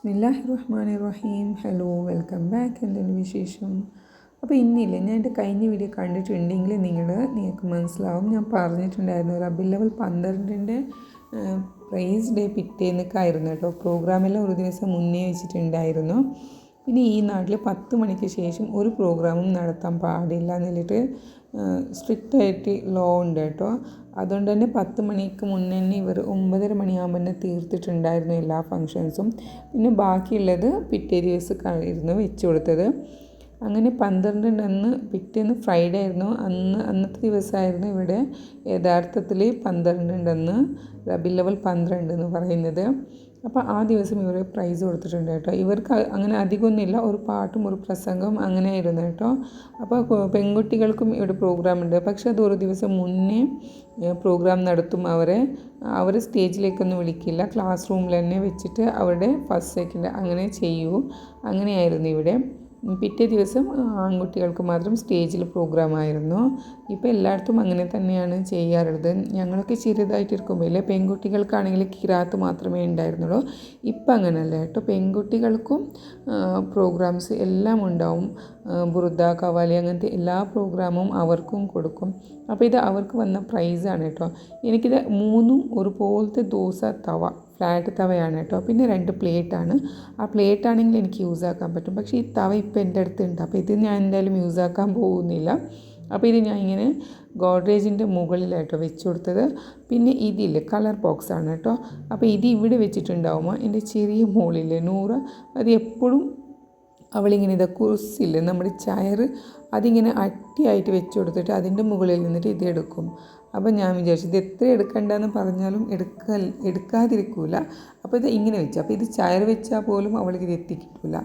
ബിസ്മില്ലാഹിർ റഹ്മാനിർ റഹീം. Hello, welcome back. എന്താണ് വിശേഷം? അപ്പോൾ ഇന്നില്ലേ, ഞാൻ എൻ്റെ കഴിഞ്ഞ വീഡിയോ കണ്ടിട്ടുണ്ടെങ്കിൽ നിങ്ങൾക്ക് മനസ്സിലാവും. ഞാൻ പറഞ്ഞിട്ടുണ്ടായിരുന്നു റബീഉൽ അവ്വൽ 12ൻ്റെ പ്രൈസ് ഡേ പിറ്റേന്നൊക്കെ ആയിരുന്നു കേട്ടോ. പ്രോഗ്രാമെല്ലാം ഒരു ദിവസം മുന്നേ വെച്ചിട്ടുണ്ടായിരുന്നു. പിന്നെ ഈ നാട്ടിൽ 10 മണിക്ക് ശേഷം ഒരു പ്രോഗ്രാമും നടത്താൻ പാടില്ല എന്നിട്ട് സ്ട്രിക്റ്റായിട്ട് ലോ ഉണ്ട് കേട്ടോ. അതുകൊണ്ട് തന്നെ 10 മണിക്ക് മുന്നേ തന്നെ ഇവർ 9:30 മണിയാകുമ്പോൾ തന്നെ തീർത്തിട്ടുണ്ടായിരുന്നു എല്ലാ ഫങ്ഷൻസും. പിന്നെ ബാക്കിയുള്ളത് പിറ്റേ ദിവസമായിരുന്നു വെച്ച് കൊടുത്തത്. അങ്ങനെ 12 അന്ന് പിറ്റേന്ന് ഫ്രൈഡേ ആയിരുന്നു. അന്നത്തെ ദിവസമായിരുന്നു ഇവിടെ യഥാർത്ഥത്തിൽ 12 അന്ന് റബീഉൽ അവ്വൽ 12 എന്ന് പറയുന്നത്. അപ്പോൾ ആ ദിവസം ഇവർ പ്രൈസ് കൊടുത്തിട്ടുണ്ട് കേട്ടോ. ഇവർക്ക് അങ്ങനെ അധികമൊന്നുമില്ല, ഒരു പാട്ടും ഒരു പ്രസംഗവും അങ്ങനെ ആയിരുന്നു കേട്ടോ. അപ്പോൾ പെൺകുട്ടികൾക്കും ഇവിടെ പ്രോഗ്രാം ഉണ്ട്. പക്ഷേ അത് ഒരു ദിവസം മുന്നേ പ്രോഗ്രാം നടത്തും. അവർ സ്റ്റേജിലേക്കൊന്നും വിളിക്കില്ല, ക്ലാസ് റൂമിൽ തന്നെ വെച്ചിട്ട് അവരുടെ ഫസ്റ്റ് സെക്കൻഡ് അങ്ങനെ ചെയ്യൂ. അങ്ങനെയായിരുന്നു ഇവിടെ. പിറ്റേ ദിവസം ആൺകുട്ടികൾക്ക് മാത്രം സ്റ്റേജിൽ പ്രോഗ്രാമായിരുന്നു. ഇപ്പോൾ എല്ലായിടത്തും അങ്ങനെ തന്നെയാണ് ചെയ്യാറുള്ളത്. ഞങ്ങളൊക്കെ ചെറുതായിട്ടിരിക്കുമ്പോൾ ഇല്ലേ, പെൺകുട്ടികൾക്കാണെങ്കിൽ ഖിറാത്ത് മാത്രമേ ഉണ്ടായിരുന്നുള്ളൂ. ഇപ്പം അങ്ങനെയല്ല കേട്ടോ, പെൺകുട്ടികൾക്കും പ്രോഗ്രാംസ് എല്ലാം ഉണ്ടാവും. ബുറുദ, ഖവാലി അങ്ങനത്തെ എല്ലാ പ്രോഗ്രാമും അവർക്കും കൊടുക്കും. അപ്പോൾ ഇത് അവർക്ക് വന്ന പ്രൈസാണ് കേട്ടോ. എനിക്കിത് 3 ഒരുപോലത്തെ ദോശ തവ, ഫ്ലാറ്റ് തവയാണ് കേട്ടോ. പിന്നെ 2 പ്ലേറ്റാണ്. ആ പ്ലേറ്റാണെങ്കിൽ എനിക്ക് യൂസ് ആക്കാൻ പറ്റും. പക്ഷേ ഈ തവ ഇപ്പോൾ എൻ്റെ അടുത്തുണ്ട്. അപ്പോൾ ഇത് ഞാൻ എന്തായാലും യൂസ് ആക്കാൻ പോകുന്നില്ല. അപ്പോൾ ഇത് ഞാൻ ഇങ്ങനെ ഗോഡ്രേജിൻ്റെ മുകളിലായിട്ടോ വെച്ച് കൊടുത്തത്. പിന്നെ ഇതില്ലേ, കളർ ബോക്സാണ് കേട്ടോ. അപ്പോൾ ഇത് ഇവിടെ വെച്ചിട്ടുണ്ടാവുമ്പോൾ എൻ്റെ ചെറിയ മോളില്ലേ നൂറ്, അത് എപ്പോഴും അവളിങ്ങനെ കുറിസില്ലേ നമ്മുടെ ചയറ്, അതിങ്ങനെ അട്ടിയായിട്ട് വെച്ച് കൊടുത്തിട്ട് അതിൻ്റെ മുകളിൽ നിന്നിട്ട് ഇത് എടുക്കും. അപ്പോൾ ഞാൻ വിചാരിച്ചു ഇത് എത്ര എടുക്കണ്ടെന്ന് പറഞ്ഞാലും എടുക്കാതിരിക്കില്ല. അപ്പോൾ ഇത് ഇങ്ങനെ വെച്ചു. അപ്പോൾ ഇത് ചയർ വെച്ചാൽ പോലും അവൾക്ക് ഇത് എത്തിക്കിട്ടില്ല.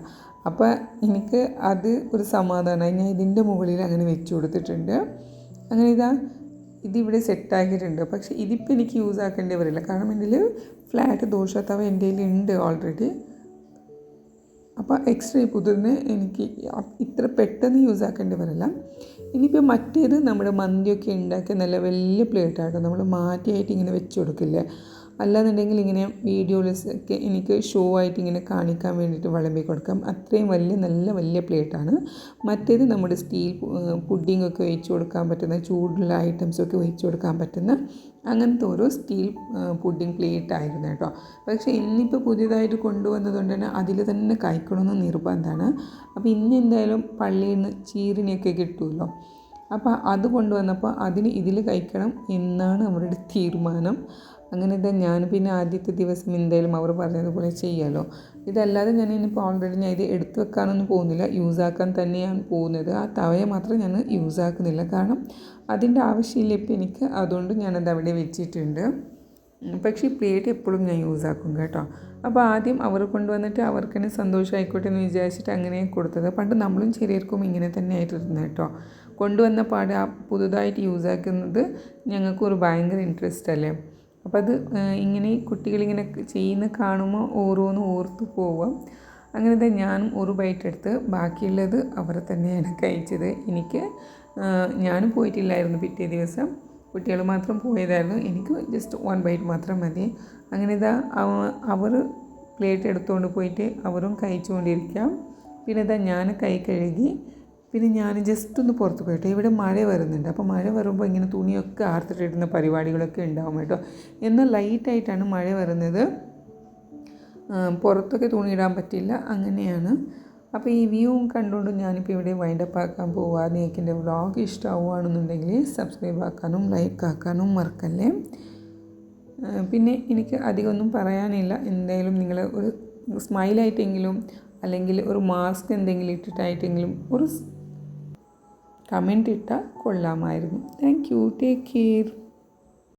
അപ്പോൾ എനിക്ക് അത് ഒരു സമാധാനമായി. ഞാൻ ഇതിൻ്റെ മുകളിൽ അങ്ങനെ വെച്ച് കൊടുത്തിട്ടുണ്ട്. അങ്ങനെ ഇതിവിടെ സെറ്റാക്കിയിട്ടുണ്ട്. പക്ഷേ ഇതിപ്പോൾ എനിക്ക് യൂസ് ആക്കേണ്ടി വരില്ല, കാരണം എൻ്റെ ഫ്ലാറ്റ് ദോശ തവ എൻ്റെ കയ്യിലുണ്ട് ഓൾറെഡി. അപ്പോൾ എക്സ്ട്രാ പുതിയതിന് എനിക്ക് ഇത്ര പെട്ടെന്ന് യൂസ് ആക്കേണ്ടി വരില്ല. ഇനിയിപ്പോൾ മറ്റേത് നമ്മുടെ മന്തിയൊക്കെ ഉണ്ടാക്കിയ നല്ല വലിയ പ്ലേറ്റായിട്ടോ, നമ്മൾ മാറ്റിയായിട്ട് ഇങ്ങനെ വെച്ച് കൊടുക്കില്ലേ. അല്ലാന്നുണ്ടെങ്കിൽ ഇങ്ങനെ വീഡിയോയിലൊക്കെ എനിക്ക് ഷോ ആയിട്ട് ഇങ്ങനെ കാണിക്കാൻ വേണ്ടിയിട്ട് വിളമ്പി കൊടുക്കാം. അത്രയും നല്ല വലിയ പ്ലേറ്റാണ്. മറ്റേത് നമ്മുടെ സ്റ്റീൽ പുഡിങ്ങൊക്കെ വെച്ച് കൊടുക്കാൻ പറ്റുന്ന, ചൂടുള്ള ഐറ്റംസൊക്കെ വെച്ച് കൊടുക്കാൻ പറ്റുന്ന അങ്ങനത്തെ ഒരു സ്റ്റീൽ പുഡിങ് പ്ലേറ്റ് ആയിരുന്നു കേട്ടോ. പക്ഷേ ഇന്നിപ്പോൾ പുതിയതായിട്ട് കൊണ്ടുവന്നതുകൊണ്ട് തന്നെ അതിൽ തന്നെ കഴിക്കണമെന്ന് നിർബന്ധമാണ്. അപ്പോൾ ഇന്ന് എന്തായാലും പള്ളിയിൽ നിന്ന് ചീരിനെയൊക്കെ കിട്ടുമല്ലോ. അപ്പോൾ അത് കൊണ്ടുവന്നപ്പോൾ അതിന് ഇതിൽ കഴിക്കണം എന്നാണ് അവരുടെ തീരുമാനം. അങ്ങനെ ഞാൻ പിന്നെ ആദ്യത്തെ ദിവസം എന്തായാലും അവർ പറഞ്ഞതുപോലെ ചെയ്യാമല്ലോ. ഇതല്ലാതെ ഞാൻ ഇനിയിപ്പോൾ ഓൾറെഡി ഞാൻ ഇത് എടുത്തു വെക്കാനൊന്നും പോകുന്നില്ല, യൂസാക്കാൻ തന്നെയാണ് പോകുന്നത്. ആ തവയെ മാത്രം ഞാൻ യൂസാക്കുന്നില്ല, കാരണം അതിൻ്റെ ആവശ്യമില്ല ഇപ്പം എനിക്ക്. അതുകൊണ്ട് ഞാനത് അവിടെ വെച്ചിട്ടുണ്ട്. പക്ഷേ ഈ പ്ലേറ്റ് എപ്പോഴും ഞാൻ യൂസാക്കും കേട്ടോ. അപ്പോൾ ആദ്യം അവർ കൊണ്ടുവന്നിട്ട് അവർക്ക് തന്നെ സന്തോഷമായിക്കോട്ടെ എന്ന് വിചാരിച്ചിട്ട് അങ്ങനെ കൊടുത്തത്. പണ്ട് നമ്മളും ചെറിയർക്കും ഇങ്ങനെ തന്നെ ആയിട്ടിരുന്നത് കേട്ടോ. കൊണ്ടുവന്ന പാട് പുതുതായിട്ട് യൂസാക്കുന്നത് ഞങ്ങൾക്കൊരു ഭയങ്കര ഇൻട്രസ്റ്റ് അല്ലേ. അപ്പോൾ അത് ഇങ്ങനെ കുട്ടികളിങ്ങനെ ചെയ്യുന്ന കാണുമ്പോൾ ഓരോന്ന് ഓർത്ത് പോവാം. അങ്ങനത്തെ ഞാനും ഒരു ബൈറ്റ് എടുത്ത് ബാക്കിയുള്ളത് അവർ തന്നെയാണ് കഴിച്ചത്. ഞാനും പോയിട്ടില്ലായിരുന്നു പിറ്റേ ദിവസം, കുട്ടികൾ മാത്രം പോയതായിരുന്നു. എനിക്ക് ജസ്റ്റ് 1 ബൈറ്റ് മാത്രം മതി. അങ്ങനെ അവർ പ്ലേറ്റ് എടുത്തുകൊണ്ട് പോയിട്ട് അവരും കഴിച്ചുകൊണ്ടിരിക്കാം. പിന്നെ ഞാൻ കൈ കഴുകി. പിന്നെ ഞാൻ ജസ്റ്റ് ഒന്ന് പുറത്ത് പോയിട്ട്, ഇവിടെ മഴ വരുന്നുണ്ട്. അപ്പോൾ മഴ വരുമ്പോൾ ഇങ്ങനെ തുണിയൊക്കെ ആർത്തിട്ടിടുന്ന പരിപാടികളൊക്കെ ഉണ്ടാവും കേട്ടോ. എന്നാൽ ലൈറ്റായിട്ടാണ് മഴ വരുന്നത്, പുറത്തൊക്കെ തുണി ഇടാൻ പറ്റില്ല, അങ്ങനെയാണ്. അപ്പോൾ ഈ വ്യൂവും കണ്ടുകൊണ്ട് ഞാനിപ്പോൾ ഇവിടെ വൈൻഡപ്പ് ആക്കാൻ പോവുക. നിങ്ങൾക്ക് എൻ്റെ വ്ളോഗ് ഇഷ്ടമാവുകയാണെന്നുണ്ടെങ്കിൽ സബ്സ്ക്രൈബ് ആക്കാനും ലൈക്ക് ആക്കാനും മറക്കല്ലേ. പിന്നെ എനിക്ക് അധികമൊന്നും പറയാനില്ല. എന്തായാലും നിങ്ങൾ ഒരു സ്മൈലായിട്ടെങ്കിലും അല്ലെങ്കിൽ ഒരു മാസ്ക് എന്തെങ്കിലും ഇട്ടിട്ടായിട്ടെങ്കിലും ഒരു കമൻറ്റ് ഇട്ടാൽ കൊള്ളാമായിരുന്നു. Thank you. Take care.